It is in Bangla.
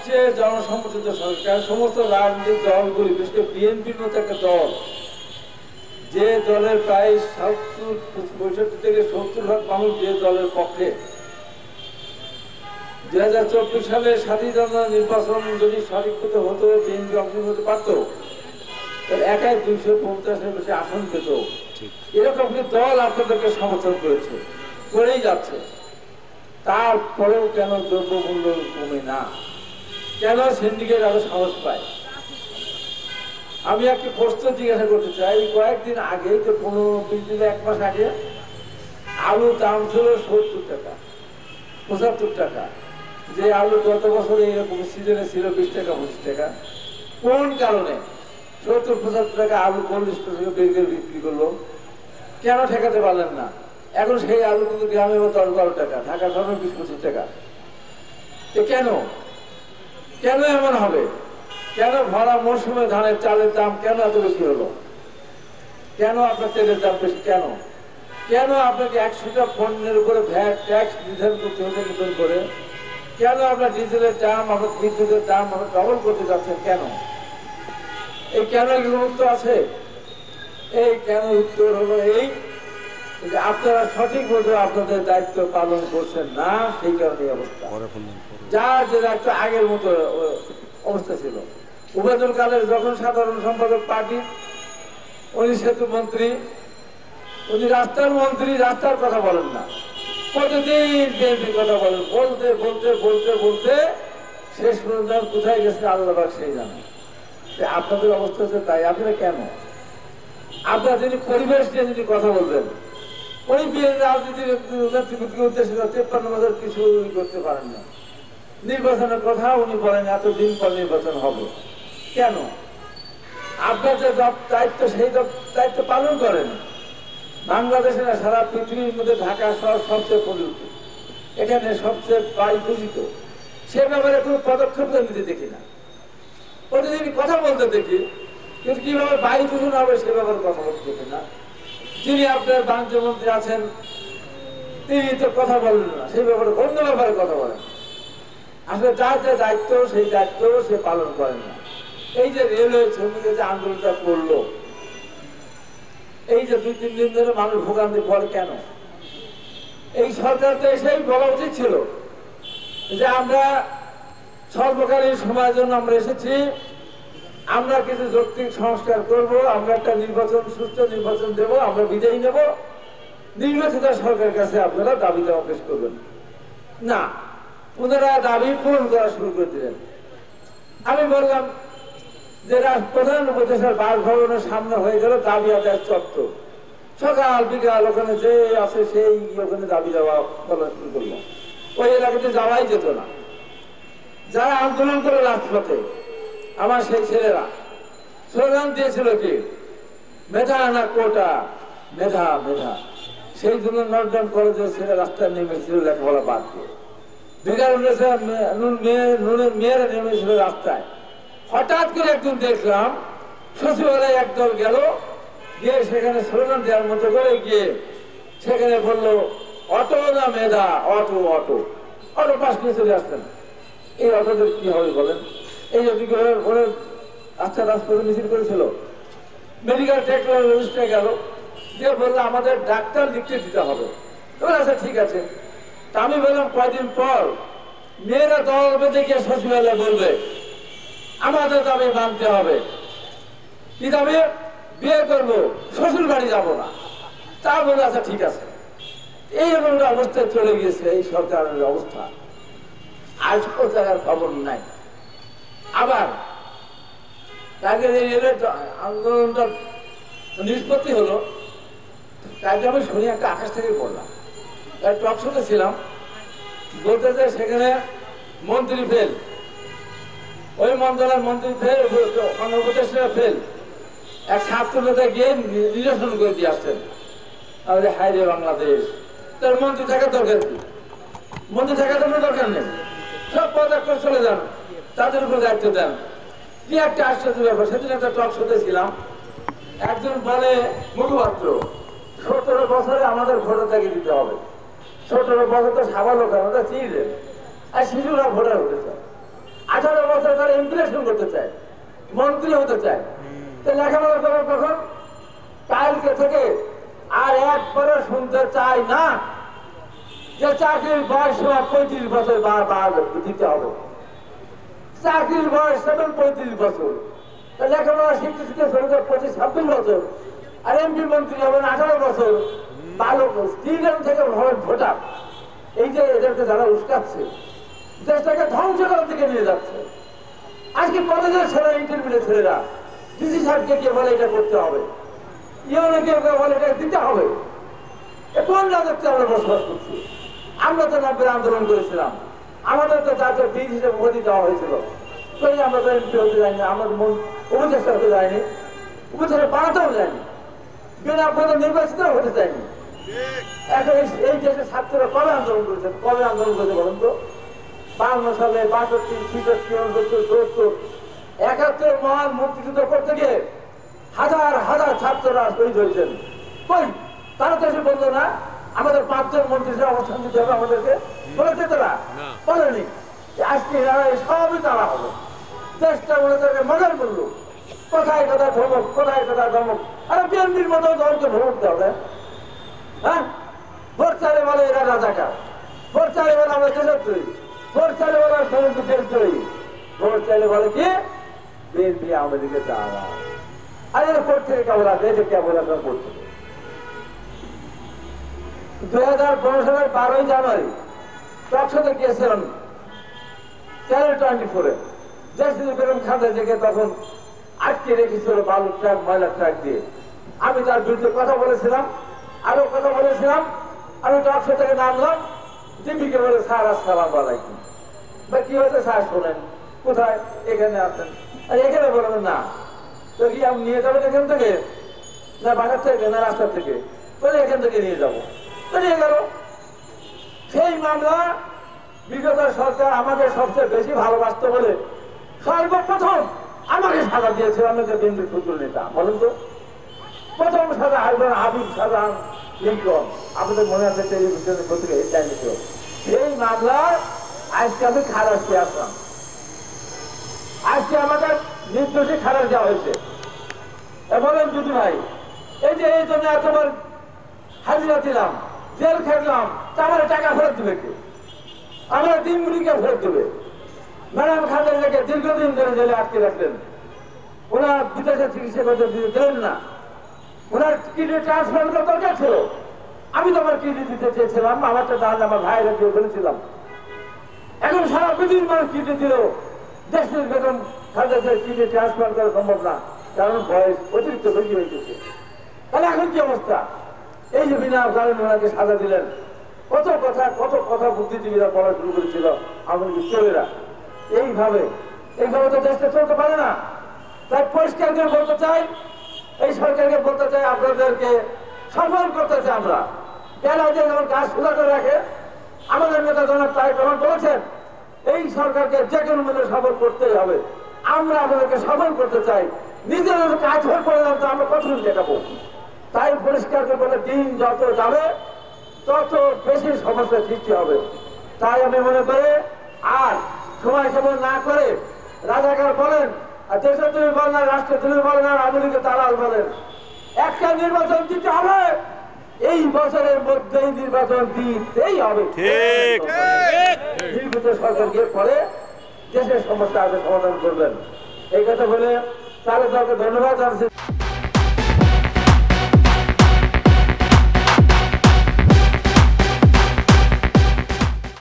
যে জনসমর্থিত সরকার, সমস্ত রাজনৈতিক দলগুলি, বিশেষ করে বিএনপির মতো একটা দল, যে দলের প্রায় 65 থেকে 70% মানুষ যে দলের পক্ষে, 2024 সালে 7ই জানুয়ারি নির্বাচন যদি সঠিক মতো হতো, বিএনপি অংশগ্রহণ হতে পারত, একাই 250-এর বেশি আসন পেত। এরকম কি দল আপনাদেরকে সমর্থন করেছে, করেই যাচ্ছে। তারপরেও কেন দ্রব্যমূল্য কমে না? কেন সিন্ডিকেট আরো সাহস পায়? আমি একটি প্রশ্ন জিজ্ঞাসা করতে চাই। কয়েকদিন আগে, যে 15-20 দিন, 1 মাস আগে আলুর দাম ছিল 70 টাকা, 75 টাকা। যে আলু গত বছরে এইরকম সিজনে ছিল 20 টাকা, 25 টাকা। কোন কারণে 70-75 টাকা আলু 40 টাকা বের করে বিক্রি করলো? কেন ঠেকাতে পারলেন না? এখন সেই আলু কিন্তু গ্রামে 10-12 টাকা, ঢাকা শহরে 20-25 টাকা। কেন কেন এমন হবে? কেন ভরা মৌসুমে ধানের চালের দাম কেন এত বেশি হলো? কেন আপনার তেলের দাম বেশি? কেন কেন আপনাকে 100টা পণ্যের উপরে ভ্যাট ট্যাক্স নির্ধারণ করতে হচ্ছে নতুন করে? কেন আপনার ডিজেলের দাম, আপনার বিদ্যুতের দাম আপনার ডবল করতে যাচ্ছেন? কেন? এই কেন উত্তর আছে? এই কেন উত্তর হলো এই যে আপনারা সঠিক মতো আপনাদের দায়িত্ব পালন করছেন না, সেই কারণে অবস্থা। যার যে দায়িত্ব আগের মতো অবস্থা ছিল। উবায়দুল কাদের যখন সাধারণ সম্পাদক পার্টির, উনি সেতু মন্ত্রী, উনি রাস্তার মন্ত্রী, রাস্তার কথা বলেন না, প্রতিদিন বিএনপির কথা বলেন। বলতে বলতে বলতে বলতে শেষ পর্যন্ত কোথায় গেছে আল্লাহ পাক সেই জানে। আপনাদের অবস্থা হচ্ছে তাই। আপনারা কেন? আপনারা যদি পরিবেশ নিয়ে যদি কথা বলবেন, ওই রাজনীতির নেতৃত্বকে উদ্দেশ্যে 53 বছর কিছুই করতে পারেন না। নির্বাচনের কথা উনি বলেন এতদিন পর নির্বাচন হবে। কেন? আপনার যে দায়িত্ব, সেই দায়িত্ব পালন করেন। বাংলাদেশে না, সারা পৃথিবীর মধ্যে ঢাকা শহর সবচেয়ে পরিচিত, এখানে সবচেয়ে বায়ু দূষিত। সে ব্যাপারে কোনো পদক্ষেপ নিতে দেখি না। প্রতিদিন কথা বলতে দেখি, কিন্তু কিভাবে বায়ু দূষণ হবে সে ব্যাপারে কথা বলতে দেখি না। যিনি আপনার বাণিজ্য মন্ত্রী আছেন, তিনি তো কথা বলেন না, সেই ব্যাপারে অন্য ব্যাপারে কথা বলেন। আসলে যার যে দায়িত্ব, সেই দায়িত্ব সে পালন করেন না। এই যে রেলওয়ে শ্রমিকের যে আন্দোলনটা করলো, এই যে 2-3 দিন ধরে মানুষ ভোগান্তি পড়ে, কেন? এই সরকার তো এসেই বলা উচিত ছিল যে আমরা স্বল্পকালীন সময়ের জন্য আমরা এসেছি, আমরা কিছু যৌক্তিক সংস্কার করব, আমরা একটা নির্বাচন, সুষ্ঠু নির্বাচন দেব, আমরা বিদায় নেব, নির্বাচিত সরকারের কাছে আপনারা দাবি দেওয়া পেশ করবেন না। ওনারা দাবি পূরণ করা শুরু করে দিলেন। আমি বললাম যে প্রধান উপদেষ্টার বাসভবনের সামনে হয়ে গেল দাবি আদায়ের চত্বর। সকাল বিকাল ওখানে যে আছে সেই ওখানে দাবি দেওয়া বলা শুরু করলো। ওই এলাকাতে যাওয়াই যেত না। যারা আন্দোলন করে রাজপথে, আমার সেই ছেলেরা স্লোগান দিয়েছিল কি, মেধা না কোটা, মেধা মেধা। সেই জন্য নর্থডাউন কলেজের ছেলে রাস্তায় নেমেছিল লেখাপড়া বাদ দিয়ে। মেয়েরা নেমেছিল রাস্তায়। হঠাৎ করে একদিন দেখলাম সচিবালয়ে একদল গেল, গিয়ে সেখানে স্লোগান দেওয়ার মতো করে গিয়ে সেখানে বললো অটো না মেধা, অটো অটো অটো পাশ নিয়ে চলে আসতেন। এই অটোদের কি হবে বলেন? এই ওরা আচ্ছা রাজপথে মিছিল করেছিল, মেডিকেল টেকনোলজিস্টে গেল, দিয়ে বললো আমাদের ডাক্তার লিখতে দিতে হবে। আচ্ছা ঠিক আছে। তা আমি বললাম কয়দিন পর মেয়েরা দল বেঁধে গিয়ে সচিবালয়ে বলবে আমাদের দাবি মানতে হবে। কি দাবি? বিয়ে করবো, শ্বশুর বাড়ি যাবো না। তা বলে আচ্ছা ঠিক আছে। এইরকম অবস্থায় চলে গিয়েছে এই সরকারের অবস্থা। আর সব জায়গার খবর নাই। আবার তাকে আন্দোলনটা নিষ্পত্তি হলো, তাকে আমি শুনি একটা আকাশ থেকে পড়লাম, টক শোতে ছিলাম, বলতেছে সেখানে মন্ত্রী ফেল, ওই মন্ত্রণালয়ের মন্ত্রী ফেল, উপদেষ্টা ফেল। এক ছাত্র নেতা গিয়ে নিরসন করে দিয়ে আসছেন। তাহলে হায় রে বাংলাদেশ, তার মন্ত্রী থাকার দরকার কি? মন্ত্রী থাকার কোনো দরকার নেই, সব পদক্ষেপ চলে যান, তাদের উপর দায়িত্ব দেন। কি একটা আশ্চর্য ব্যাপার। সেদিন একটা টক শোতে ছিলাম, একজন বলে মুখপাত্র 17 বছরে আমাদের ভোটারটাকে দিতে হবে। 17 বছর তো সাবালক, আমরা চিনলেন, আর শিশুরা ভোটার হতে চায়। 18 বছর তারা ইমপ্রেশন করতে চায়, মন্ত্রী হতে চায়। তো লেখাপড়া করো কখন? কালকে থেকে আর একবারও শুনতে চাই না যে চাকরির বয়স 35 বছর দিতে হবে। চাকরির বয়স 35 বছর, লেখাপড়া শিখতে শিখতে 25-26 বছর, আর এমপি মন্ত্রী হবেন 18 বছর। ভালো স্ত্রীগান থেকে ভোটার, এই যে এদেরকে যারা উস্কাচ্ছে, দেশটাকে ধ্বংস করার দিকে নিয়ে যাচ্ছে। আজকে কলেজের ছেলেরা, ইন্টারমিডিয়েট ছেলেরা ডিসি সাহেবকে কে বলে এটা করতে হবে, ইউনিকে বলে এটা দিতে হবে। কোন রাজত্বে আমরা বসবাস করছি? আমরা তো 90 আন্দোলন করেছিলাম, আমাদের তো জাতীয় বীর হিসেবে উপাধি দেওয়া হয়েছিল। আমরা তো এমপি হতে যাইনি, আমাদের উপদেষ্টা হতে যায়নি, উপদেষ্টা বানাতেও যায়নি, বিনা আপনাদের নির্বাচিত হতে চাইনি। এখন এই দেশের ছাত্ররা কবে আন্দোলন করেছেন? কবে আন্দোলন করেছে বলেন তো? 52 সালে, 62, 66, 69, 70, 71 মহান মুক্তিযুদ্ধ করতে গিয়ে হাজার হাজার ছাত্ররা শহীদ হয়েছেন। কই তারা তো এসে বললো না আমাদের 5 জন মন্ত্রীরা অবস্থান দিতে হবে আমাদেরকে? বলেছে তারা? বলেনি। আজকে সবই তারা হবে, দেশটা বলে তাদেরকে মজার করলো। কোথায় কোথায় ধমক, কোথায় কোথায় ধমক। আরে বিএনপির মতো দলকে ধমক দেওয়া যায়? হ্যাঁ, ভোট চাইলে বলে এরা রাজাকার, ভোট চাইলে বলে আমরা দেশদ্রোহী, ভোট চাইলে বলে সমস্ত দেশদ্রোহী, ভোট চাইলে বলে কি বিএনপি আমাদেরকে চাওয়া। আর এরা ভোট থেকে কেবল আছে, এটা কেবল আপনার ভোট থেকে। 2015 সালের 12ই জানুয়ারি টকশোতে গিয়েছিলাম, চ্যানেল 24-এ। দেশে বেগম খালেদা জিয়াকে তখন আটকে রেখেছিল বালুর ট্রাক, ময়লা ট্রাক দিয়ে। আমি তার বিরুদ্ধে কথা বলেছিলাম, আরো কথা বলেছিলাম। আমি টকশো থেকে নামলাম, ডিবিকে বলে স্যার আসসালামু আলাইকুম, বা কি হয়েছে স্যার শোনেন, কোথায়? এখানে আসেন। আর এখানে বলবেন না, তো কি আমি নিয়ে যাবেন এখান থেকে? না বাসার থেকে, না রাস্তার থেকে? বলে এখান থেকে নিয়ে যাবো। তো নিয়ে গেল। সেই মামলা বিগত সরকার আমাকে সবচেয়ে বেশি ভালোবাসত বলে সর্বপ্রথম আমাকে সাজা দিয়েছিল। আমি তো বিএনপির ফুটবল নেতা, বলেন তো। প্রথম সাজা হাবিব সাজা লিঙ্কন, আমাদের মনে আছে টেলিভিশনের পত্রিকা এই টাইমে ছিল। সেই মামলার আজকে আমি খালাস পেয়ে আসলাম। আজকে আমাকে নির্দোষী খালাস দেওয়া হয়েছে। বলেন যদি ভাই, এই যে এই জন্য এতবার হাজিরা দিলাম, জেল খেটলাম, তা আমার টাকা ফেরত দেবে কে? আমরা দিনগুলিকে ফেরত দেবে। ম্যাডাম খালেদা জিয়াকে দীর্ঘদিন ধরে জেলে আটকে রাখলেন, ওনার বিদেশে চিকিৎসা করতে দিলেন না। ওনার কিডনি ট্রান্সপ্লান্ট করার দরকার ছিল, আমি তো আমার কিডনি দিতে চেয়েছিলাম, আমারটা দাঁড় আমার ভাইয়েরা দিয়ে বলেছিলাম। এখন সারা পৃথিবীর মানুষ কিডনি দিল, দেশের বেতন খালেদা জিয়ার কিডনি ট্রান্সপ্লান্ট করা সম্ভব না, কারণ বয়স অতিরিক্ত বেশি হয়ে গেছে। তাহলে এখন কি অবস্থা? এই যে বিনা কারণে ওনাকে সাজা দিলেন। কত কথা বুদ্ধিজীবীরা বলা শুরু করেছিল, আমাদের চলেরা। এইভাবে তো দেশটা চলতে পারে না। তাই পরিষ্কার করে বলতে চাই, এই সরকারকে বলতে চাই, আপনাদেরকে সফল করতে চাই আমরা। কেন যেমন কাজ সোজা করে রাখে, আমাদের নেতা জনাব তারেক রহমান বলেছেন এই সরকারকে যে কোনো মূল্যে সফল করতেই হবে। আমরা আপনাদেরকে সফল করতে চাই, নিজের কাজ হয়ে পড়ে যাবো, আমরা কতদিন দেখাবো। তাই পরিষ্কার করে বলে দিন যত যাবে তত বেশি সমস্যার সৃষ্টি হবে। তাই আমি মনে করি আর সময় কেমন না করে রাজাকার বলেন, আর দেশদ্রোহী বলেন, আর রাষ্ট্রদ্রোহী বলেন, আর আওয়ামী লীগের দালাল বলেন, একটা নির্বাচন দিতে হবে। এই বছরের মধ্যেই নির্বাচন দিতেই হবে। নির্বাচিত সরকারকে পরে দেশের সমস্যা আগে সমাধান করবেন। এই কথা বলে তাহলে তাকে ধন্যবাদ জানাচ্ছি।